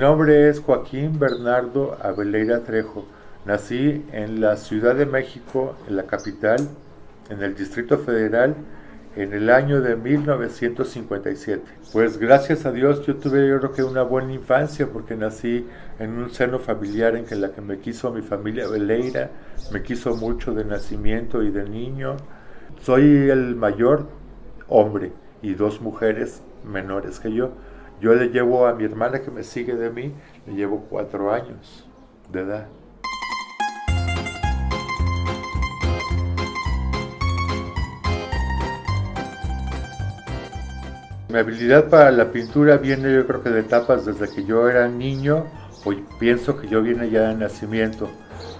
nombre es Joaquín Bernardo Abeleira Trejo. Nací en la Ciudad de México, en la capital, en el Distrito Federal, en el año de 1957. Pues gracias a Dios yo tuve, yo creo que una buena infancia, porque nací en un seno familiar en la que me quiso mi familia Abeleira, me quiso mucho de nacimiento y de niño. Soy el mayor hombre y dos mujeres menores que yo. Yo le llevo a mi hermana que me sigue de mí, le llevo 4 años de edad. Mi habilidad para la pintura viene, yo creo que de etapas desde que yo era niño, o pienso que yo viene ya de nacimiento.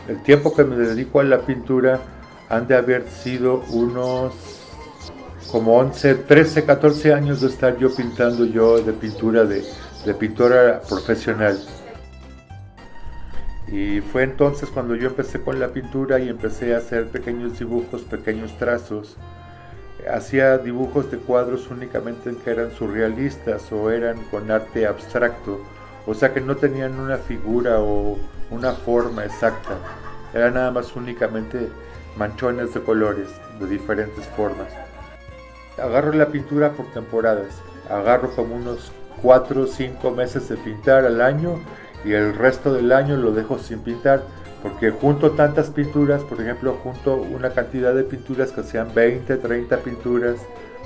El tiempo que me dedico a la pintura han de haber sido unos como 11, 13, 14 años de estar yo pintando yo de pintura de pintora profesional. Y fue entonces cuando yo empecé con la pintura y empecé a hacer pequeños dibujos, pequeños trazos. Hacía dibujos de cuadros únicamente que eran surrealistas o eran con arte abstracto, o sea que no tenían una figura o una forma exacta, eran nada más únicamente manchones de colores de diferentes formas. Agarro la pintura por temporadas, agarro como unos 4 o 5 meses de pintar al año y el resto del año lo dejo sin pintar, porque junto tantas pinturas, por ejemplo, junto una cantidad de pinturas que sean 20, 30 pinturas,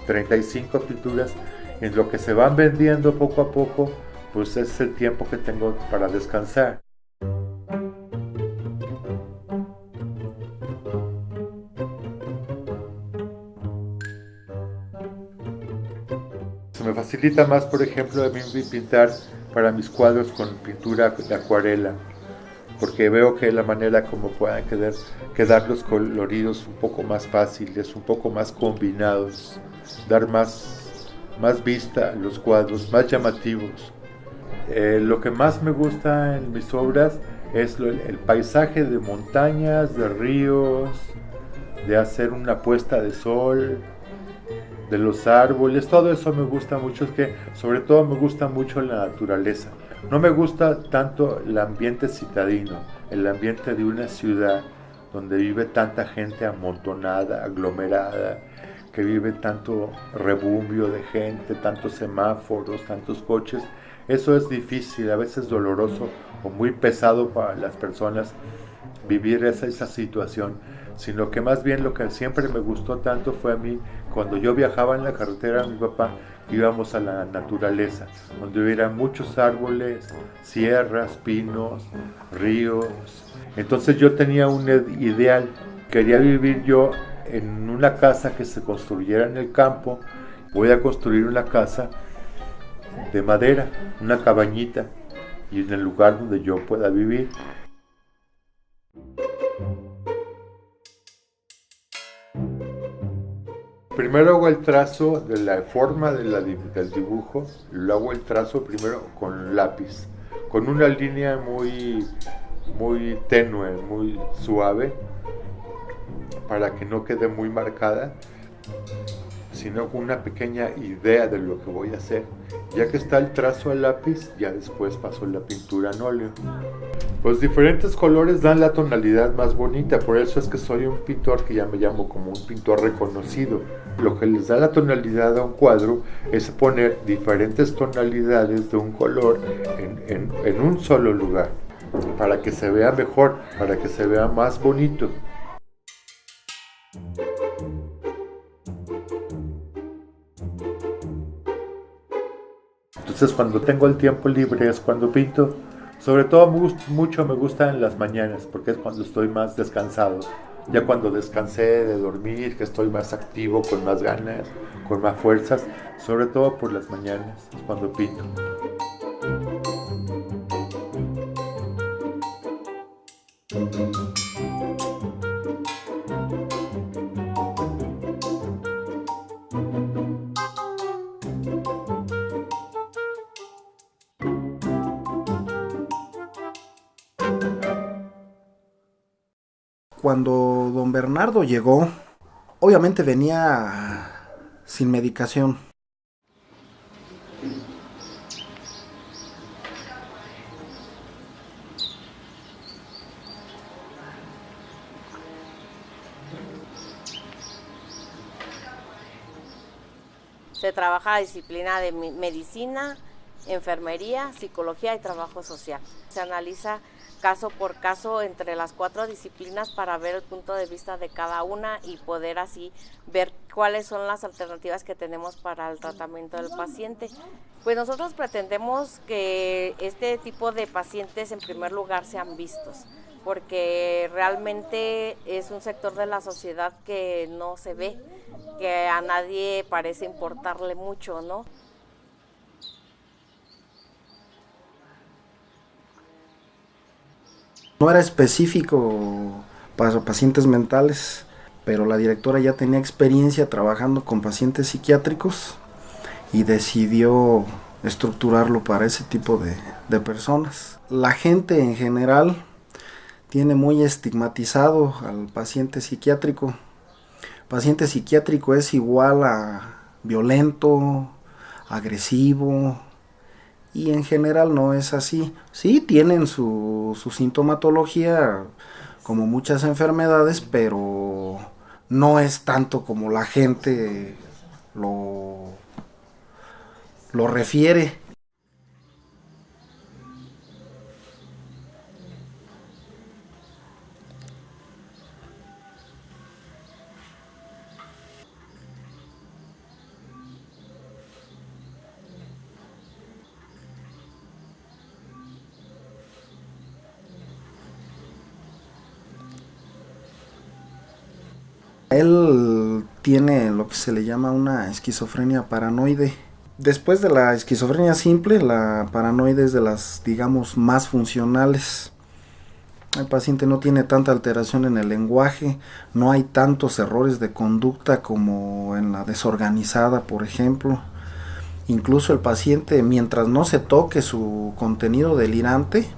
35 pinturas, en lo que se van vendiendo poco a poco, pues es el tiempo que tengo para descansar. Se me facilita más, por ejemplo, a mí pintar para mis cuadros con pintura de acuarela, porque veo que la manera como puedan quedar los coloridos un poco más fáciles, un poco más combinados, dar más vista a los cuadros, más llamativos. Lo que más me gusta en mis obras es el paisaje de montañas, de ríos, de hacer una puesta de sol, de los árboles, todo eso me gusta mucho, es que sobre todo me gusta mucho la naturaleza. No me gusta tanto el ambiente citadino, el ambiente de una ciudad donde vive tanta gente amontonada, aglomerada, que vive tanto rebumbio de gente, tantos semáforos, tantos coches. Eso es difícil, a veces doloroso o muy pesado para las personas vivir esa situación, sino que más bien lo que siempre me gustó tanto fue a mí cuando yo viajaba en la carretera de mi papá, íbamos a la naturaleza, donde hubiera muchos árboles, sierras, pinos, ríos. Entonces yo tenía un ideal, quería vivir yo en una casa que se construyera en el campo. Voy a construir una casa de madera, una cabañita, y en el lugar donde yo pueda vivir. Primero hago el trazo de la forma del dibujo, luego hago el trazo primero con lápiz, con una línea muy tenue, muy suave, para que no quede muy marcada, sino con una pequeña idea de lo que voy a hacer. Ya que está el trazo al lápiz, ya después paso la pintura en óleo. Pues diferentes colores dan la tonalidad más bonita, por eso es que soy un pintor que ya me llamo como un pintor reconocido. Lo que les da la tonalidad a un cuadro es poner diferentes tonalidades de un color en un solo lugar, para que se vea mejor, para que se vea más bonito. Entonces cuando tengo el tiempo libre es cuando pinto. Sobre todo mucho me gusta en las mañanas, porque es cuando estoy más descansado. Ya cuando descansé de dormir, que estoy más activo, con más ganas, con más fuerzas, sobre todo por las mañanas, es cuando pinto. Cuando don Bernardo llegó, obviamente venía sin medicación. Se trabaja la disciplina de medicina, enfermería, psicología y trabajo social. Se analiza caso por caso entre las 4 disciplinas para ver el punto de vista de cada una y poder así ver cuáles son las alternativas que tenemos para el tratamiento del paciente. Pues nosotros pretendemos que este tipo de pacientes en primer lugar sean vistos, porque realmente es un sector de la sociedad que no se ve, que a nadie parece importarle mucho, ¿no? No era específico para pacientes mentales, pero la directora ya tenía experiencia trabajando con pacientes psiquiátricos y decidió estructurarlo para ese tipo de personas. La gente en general tiene muy estigmatizado al paciente psiquiátrico. Paciente psiquiátrico es igual a violento, agresivo, y en general no es así. Sí, tienen su sintomatología como muchas enfermedades, pero no es tanto como la gente lo refiere. Él tiene lo que se le llama una esquizofrenia paranoide. Después de la esquizofrenia simple, la paranoide es de las, digamos, más funcionales. El paciente no tiene tanta alteración en el lenguaje, no hay tantos errores de conducta como en la desorganizada, por ejemplo. Incluso el paciente, mientras no se toque su contenido delirante,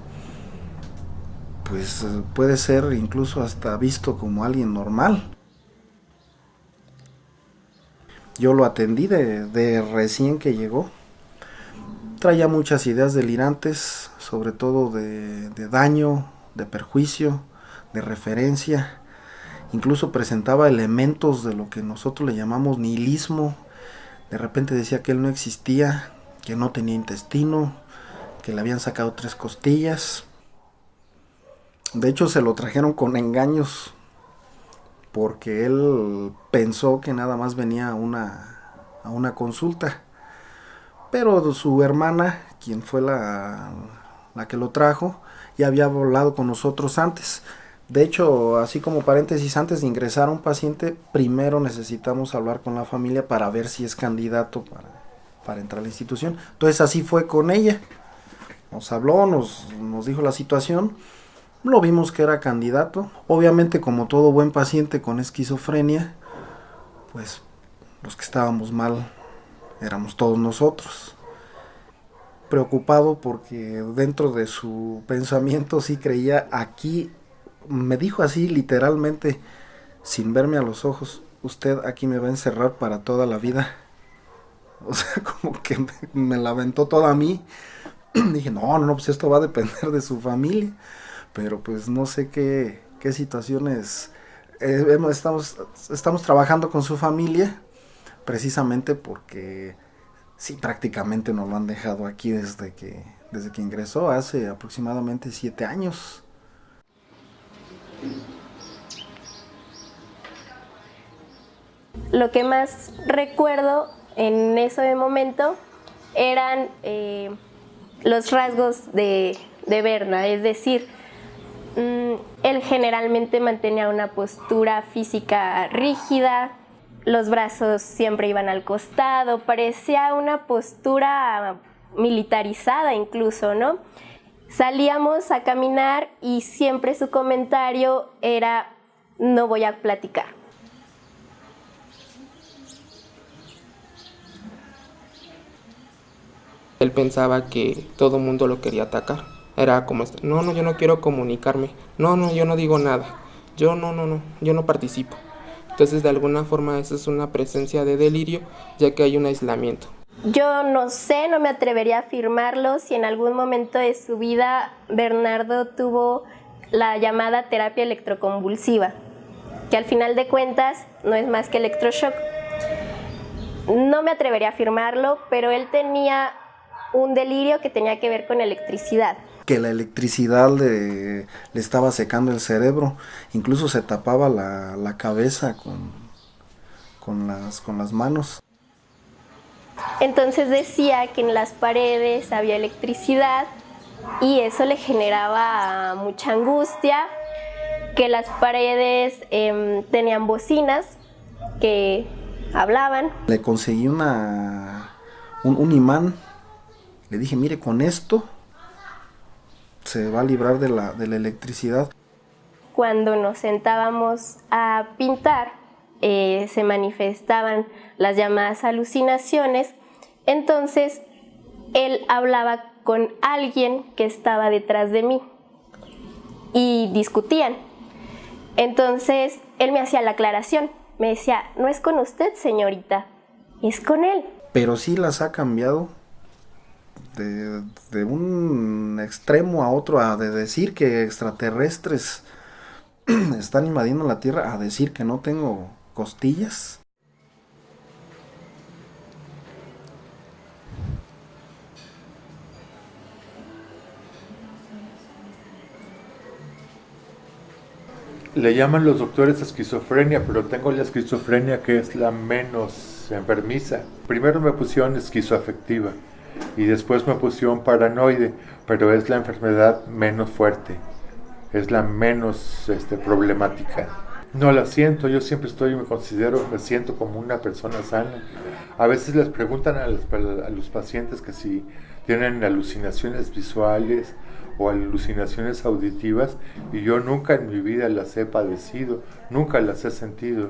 pues puede ser incluso hasta visto como alguien normal. Yo lo atendí de recién que llegó. Traía muchas ideas delirantes, sobre todo de daño, de perjuicio, de referencia. Incluso presentaba elementos de lo que nosotros le llamamos nihilismo. De repente decía que él no existía, que no tenía intestino, que le habían sacado 3 costillas. De hecho, se lo trajeron con engaños, porque él pensó que nada más venía a una consulta. Pero su hermana, quien fue la que lo trajo, ya había hablado con nosotros antes. De hecho, así como paréntesis, antes de ingresar a un paciente, primero necesitamos hablar con la familia para ver si es candidato para entrar a la institución. Entonces así fue con ella. Nos habló, nos dijo la situación. Lo vimos que era candidato. Obviamente, como todo buen paciente con esquizofrenia, pues los que estábamos mal éramos todos nosotros. Preocupado porque dentro de su pensamiento sí creía aquí, me dijo así literalmente, sin verme a los ojos: usted aquí me va a encerrar para toda la vida. O sea, como que me la aventó toda a mí. Dije, no, pues esto va a depender de su familia. Pero pues no sé qué situaciones estamos trabajando con su familia, precisamente porque sí, prácticamente nos lo han dejado aquí desde que ingresó hace aproximadamente 7 años. Lo que más recuerdo en ese momento eran los rasgos de Berna, es decir, él generalmente mantenía una postura física rígida, los brazos siempre iban al costado, parecía una postura militarizada incluso, ¿no? Salíamos a caminar y siempre su comentario era: no voy a platicar. Él pensaba que todo el mundo lo quería atacar. Era como, no, yo no quiero comunicarme. No, yo no digo nada. Yo no participo. Entonces, de alguna forma, eso es una presencia de delirio, ya que hay un aislamiento. Yo no sé, no me atrevería a afirmarlo, si en algún momento de su vida Bernardo tuvo la llamada terapia electroconvulsiva, que al final de cuentas no es más que electroshock. No me atrevería a afirmarlo, pero él tenía un delirio que tenía que ver con electricidad. Que la electricidad le estaba secando el cerebro, incluso se tapaba la cabeza con las manos. Entonces decía que en las paredes había electricidad y eso le generaba mucha angustia, que las paredes tenían bocinas que hablaban. Le conseguí un imán, le dije, mire, con esto se va a librar de la electricidad. Cuando nos sentábamos a pintar, se manifestaban las llamadas alucinaciones, entonces él hablaba con alguien que estaba detrás de mí y discutían. Entonces él me hacía la aclaración, me decía, no es con usted, señorita, es con él. Pero sí las ha cambiado de un extremo a otro, de decir que extraterrestres están invadiendo la Tierra, a decir que no tengo costillas. Le llaman los doctores esquizofrenia, pero tengo la esquizofrenia que es la menos enfermiza. Primero me pusieron esquizoafectiva y después me pusieron paranoide, pero es la enfermedad menos fuerte, es la menos problemática. No la siento, yo siempre me siento como una persona sana. A veces les preguntan a los pacientes que si tienen alucinaciones visuales o alucinaciones auditivas, y yo nunca en mi vida las he padecido, nunca las he sentido.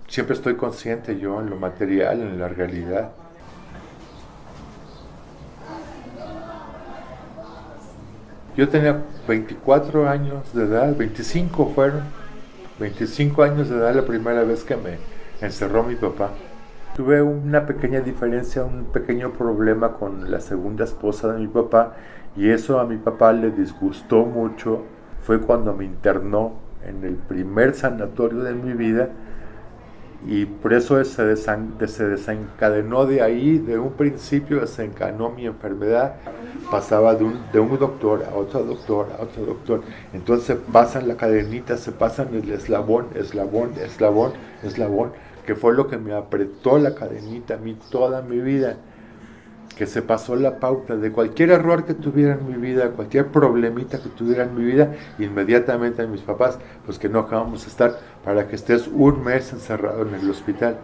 Siempre estoy consciente yo en lo material, en la realidad. Yo tenía 24 años de edad, 25 años de edad la primera vez que me encerró mi papá. Tuve una pequeña diferencia, un pequeño problema con la segunda esposa de mi papá, y eso a mi papá le disgustó mucho. Fue cuando me internó en el primer sanatorio de mi vida, y por eso se desencadenó de ahí, de un principio desencadenó mi enfermedad. Pasaba de un doctor a otro doctor, a otro doctor. Entonces se pasan la cadenita, se pasan el eslabón, que fue lo que me apretó la cadenita a mí toda mi vida. Que se pasó la pauta de cualquier error que tuviera en mi vida, cualquier problemita que tuviera en mi vida, inmediatamente a mis papás, pues que no acabamos de estar para que estés un mes encerrado en el hospital.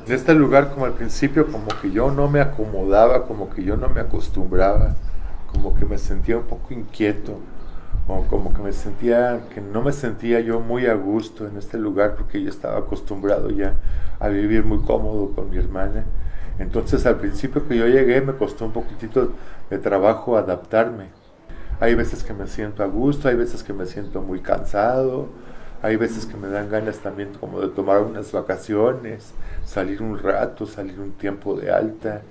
En este lugar, como al principio, como que yo no me acomodaba, como que yo no me acostumbraba, como que me sentía un poco inquieto, o como que no me sentía yo muy a gusto en este lugar, porque yo estaba acostumbrado ya a vivir muy cómodo con mi hermana. Entonces al principio que yo llegué me costó un poquitito de trabajo adaptarme. Hay veces que me siento a gusto, hay veces que me siento muy cansado, hay veces que me dan ganas también como de tomar unas vacaciones, salir un rato, salir un tiempo de alta,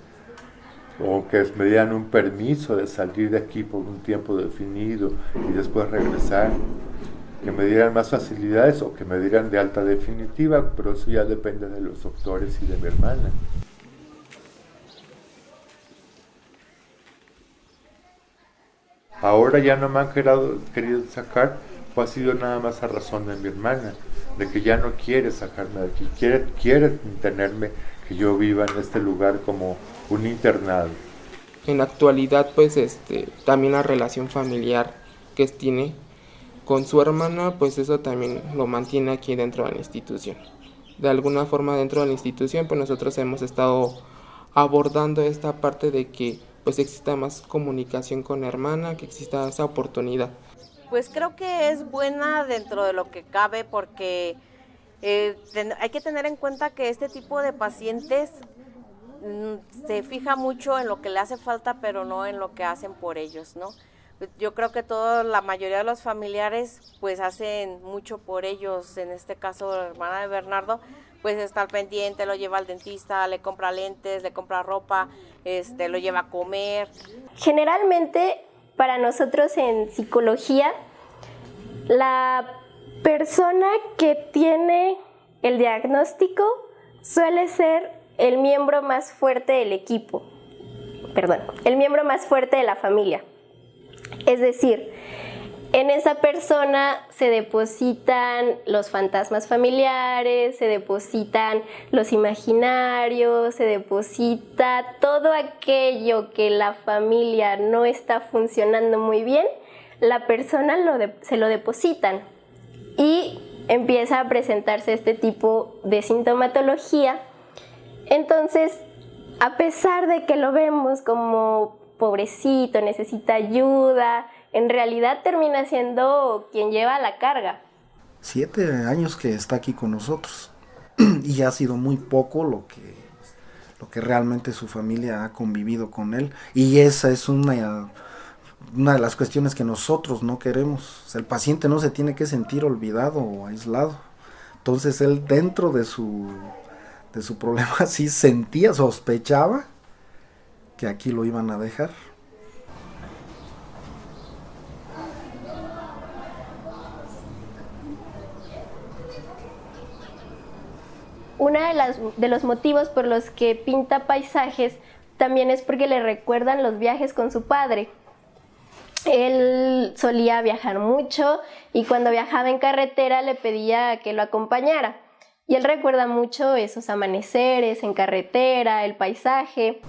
o que me dieran un permiso de salir de aquí por un tiempo definido y después regresar, que me dieran más facilidades o que me dieran de alta definitiva, pero eso ya depende de los doctores y de mi hermana. Ahora ya no me han querido sacar, pues ha sido nada más a razón de mi hermana, de que ya no quiere sacarme de aquí, quiere tenerme, que yo viva en este lugar como un internado. En la actualidad, pues también la relación familiar que tiene con su hermana, pues eso también lo mantiene aquí dentro de la institución. De alguna forma dentro de la institución, pues nosotros hemos estado abordando esta parte de que pues exista más comunicación con la hermana, que exista esa oportunidad. Pues creo que es buena dentro de lo que cabe, porque hay que tener en cuenta que este tipo de pacientes se fija mucho en lo que le hace falta, pero no en lo que hacen por ellos, ¿no? Yo creo que la mayoría de los familiares pues hacen mucho por ellos. En este caso, la hermana de Bernardo pues está al pendiente, lo lleva al dentista, le compra lentes, le compra ropa, lo lleva a comer. Generalmente para nosotros en psicología, la persona que tiene el diagnóstico suele ser el miembro más fuerte del equipo, el miembro más fuerte de la familia. Es decir, en esa persona se depositan los fantasmas familiares, se depositan los imaginarios, se deposita todo aquello que la familia no está funcionando muy bien, la persona se lo depositan y empieza a presentarse este tipo de sintomatología. Entonces, a pesar de que lo vemos como pobrecito, necesita ayuda, en realidad termina siendo quien lleva la carga. 7 años que está aquí con nosotros y ha sido muy poco lo que realmente su familia ha convivido con él, y esa es una de las cuestiones que nosotros no queremos. O sea, el paciente no se tiene que sentir olvidado o aislado. Entonces él, dentro de su problema, sí sospechaba que aquí lo iban a dejar. Uno de los motivos por los que pinta paisajes también es porque le recuerdan los viajes con su padre. Él solía viajar mucho y cuando viajaba en carretera le pedía que lo acompañara. Y él recuerda mucho esos amaneceres en carretera, el paisaje.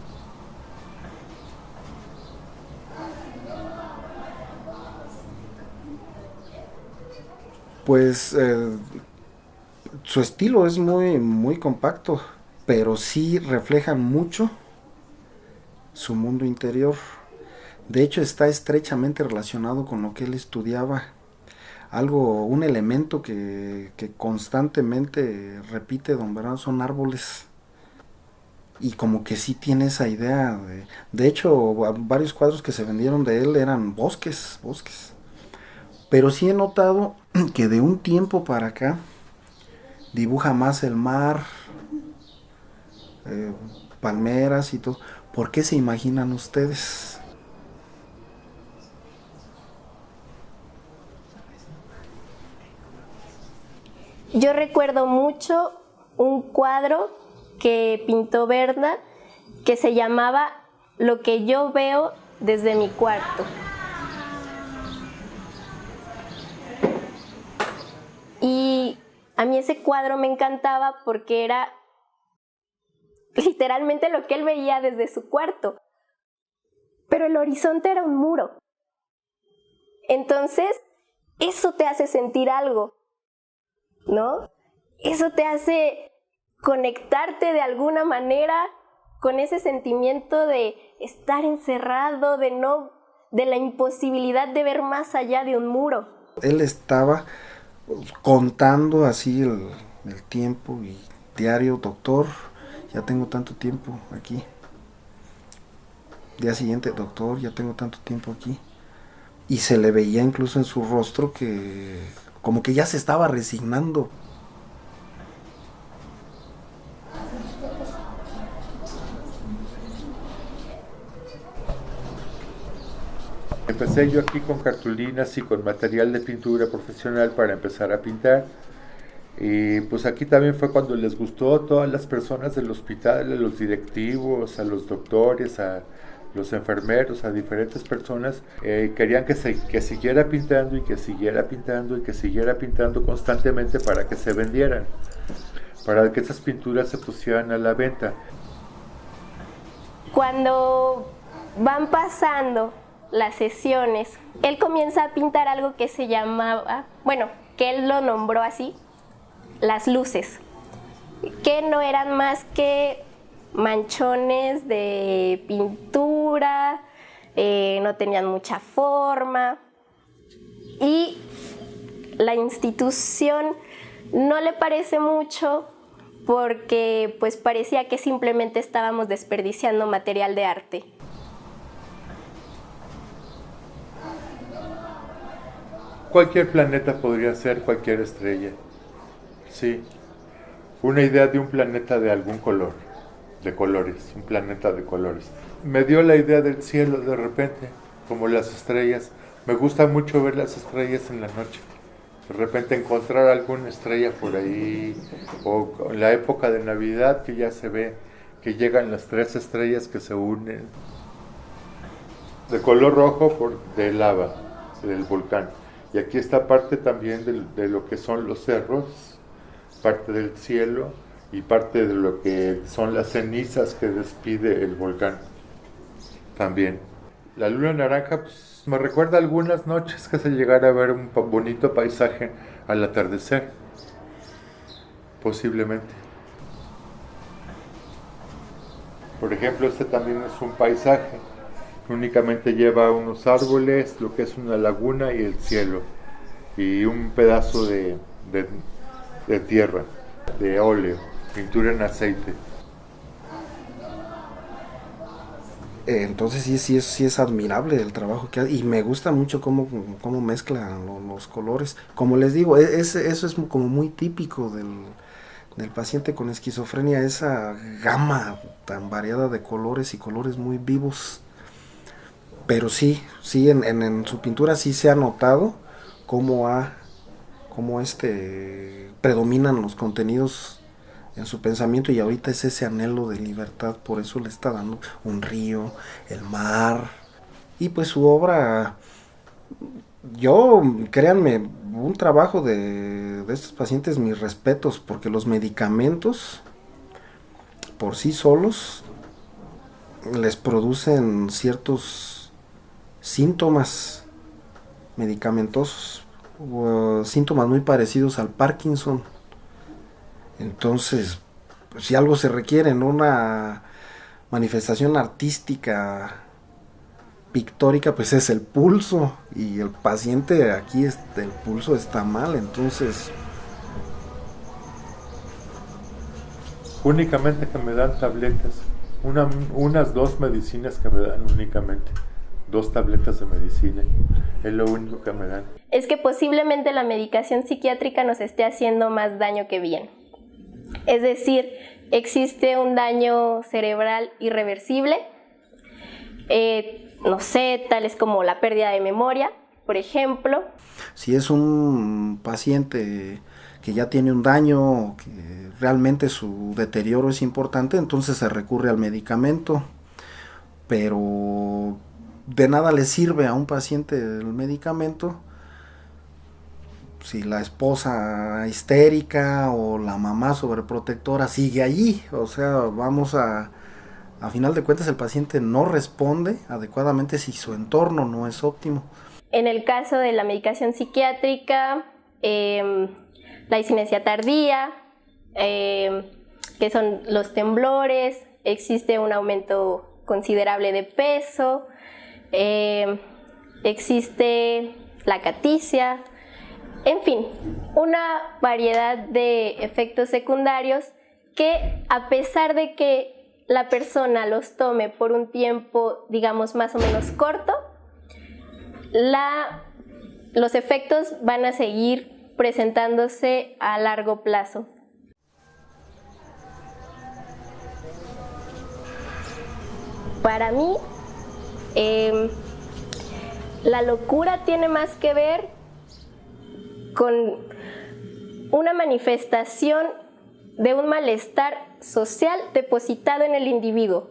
Pues su estilo es muy, muy compacto, pero sí refleja mucho su mundo interior. De hecho, está estrechamente relacionado con lo que él estudiaba. Un elemento que constantemente repite don Bernardo son árboles. Y como que sí tiene esa idea. De hecho, varios cuadros que se vendieron de él eran bosques. Pero sí he notado que de un tiempo para acá dibuja más el mar, palmeras y todo. ¿Por qué se imaginan ustedes? Yo recuerdo mucho un cuadro que pintó Berna que se llamaba Lo que yo veo desde mi cuarto. Y a mí ese cuadro me encantaba porque era literalmente lo que él veía desde su cuarto. Pero el horizonte era un muro. Entonces, eso te hace sentir algo, ¿no? Eso te hace conectarte de alguna manera con ese sentimiento de estar encerrado, de la imposibilidad de ver más allá de un muro. Él estaba contando así el tiempo y diario, doctor, ya tengo tanto tiempo aquí. Día siguiente, doctor, ya tengo tanto tiempo aquí. Y se le veía incluso en su rostro que como que ya se estaba resignando. Empecé yo aquí con cartulinas y con material de pintura profesional para empezar a pintar. Y pues aquí también fue cuando les gustó a todas las personas del hospital, a los directivos, a los doctores, a los enfermeros, a diferentes personas. Querían que siguiera pintando y que siguiera pintando y que siguiera pintando constantemente para que se vendieran, para que esas pinturas se pusieran a la venta. Cuando van pasando las sesiones, él comienza a pintar algo que se llamaba, que él lo nombró así, las luces, que no eran más que manchones de pintura, no tenían mucha forma, y la institución no le parece mucho porque pues parecía que simplemente estábamos desperdiciando material de arte. Cualquier planeta podría ser cualquier estrella. Sí, una idea de un planeta de algún color, de colores, un planeta de colores. Me dio la idea del cielo de repente, como las estrellas. Me gusta mucho ver las estrellas en la noche. De repente encontrar alguna estrella por ahí, o en la época de Navidad que ya se ve que llegan las 3 estrellas que se unen. De color rojo de lava, del volcán. Y aquí está parte también de lo que son los cerros, parte del cielo y parte de lo que son las cenizas que despide el volcán también. La luna naranja pues, me recuerda algunas noches que se llegara a ver un bonito paisaje al atardecer, posiblemente. Por ejemplo, este también es un paisaje. Únicamente lleva unos árboles, lo que es una laguna y el cielo, y un pedazo de tierra, de óleo, pintura en aceite. Entonces sí es admirable el trabajo que hace, y me gusta mucho cómo mezclan los colores. Como les digo, eso es como muy típico del paciente con esquizofrenia, esa gama tan variada de colores y colores muy vivos. Pero sí, en su pintura sí se ha notado cómo predominan los contenidos en su pensamiento, y ahorita es ese anhelo de libertad, por eso le está dando un río, el mar, y pues su obra, créanme, un trabajo de estos pacientes, mis respetos, porque los medicamentos por sí solos les producen ciertos síntomas medicamentosos, síntomas muy parecidos al Parkinson. Entonces, pues, si algo se requiere en una manifestación artística pictórica, pues es el pulso, y el paciente aquí el pulso está mal. Entonces Únicamente que me dan tabletas, unas 2 medicinas que me dan únicamente. 2 tabletas de medicina, es lo único que me dan. Es que posiblemente la medicación psiquiátrica nos esté haciendo más daño que bien. Es decir, existe un daño cerebral irreversible, no sé, tales como la pérdida de memoria, por ejemplo. Si es un paciente que ya tiene un daño, que realmente su deterioro es importante, entonces se recurre al medicamento, pero de nada le sirve a un paciente el medicamento si la esposa histérica o la mamá sobreprotectora sigue allí. O sea, a final de cuentas el paciente no responde adecuadamente si su entorno no es óptimo. En el caso de la medicación psiquiátrica, la discinesia tardía, que son los temblores, existe un aumento considerable de peso, existe la caticia, en fin, una variedad de efectos secundarios que, a pesar de que la persona los tome por un tiempo, digamos, más o menos corto, los efectos van a seguir presentándose a largo plazo. Para mí, la locura tiene más que ver con una manifestación de un malestar social depositado en el individuo.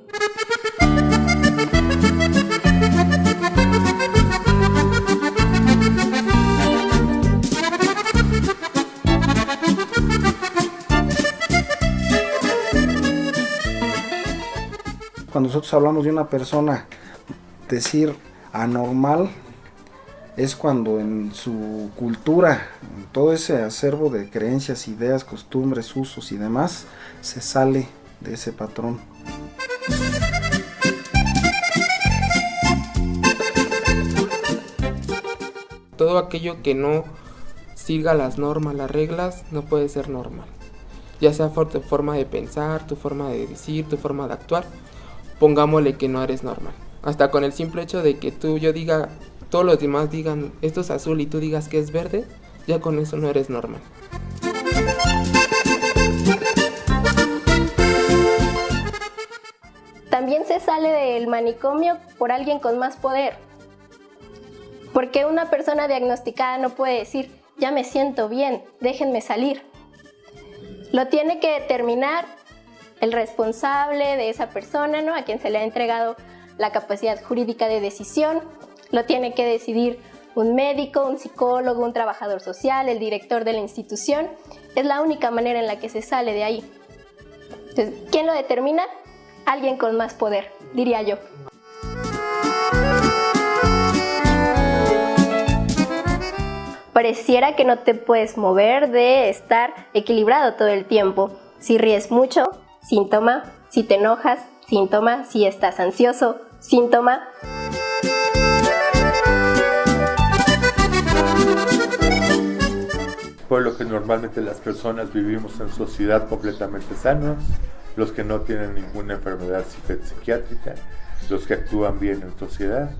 Cuando nosotros hablamos de una persona, decir anormal es cuando en su cultura, en todo ese acervo de creencias, ideas, costumbres, usos y demás, se sale de ese patrón. Todo aquello que no siga las normas, las reglas, no puede ser normal. Ya sea por tu forma de pensar, tu forma de decir, tu forma de actuar, pongámosle que no eres normal. Hasta con el simple hecho de que yo diga todos los demás digan esto es azul y tú digas que es verde, ya con eso no eres normal. También se sale del manicomio por alguien con más poder. Porque una persona diagnosticada no puede decir, ya me siento bien, déjenme salir. Lo tiene que determinar el responsable de esa persona, ¿no? A quien se le ha entregado la capacidad jurídica de decisión. Lo tiene que decidir un médico, un psicólogo, un trabajador social, el director de la institución. Es la única manera en la que se sale de ahí. Entonces, ¿quién lo determina? Alguien con más poder, diría yo. Pareciera que no te puedes mover de estar equilibrado todo el tiempo. Si ríes mucho, síntoma. Si te enojas, síntoma. Si estás ansioso, síntoma. Por lo que normalmente las personas vivimos en sociedad completamente sanos, los que no tienen ninguna enfermedad psiquiátrica, los que actúan bien en sociedad.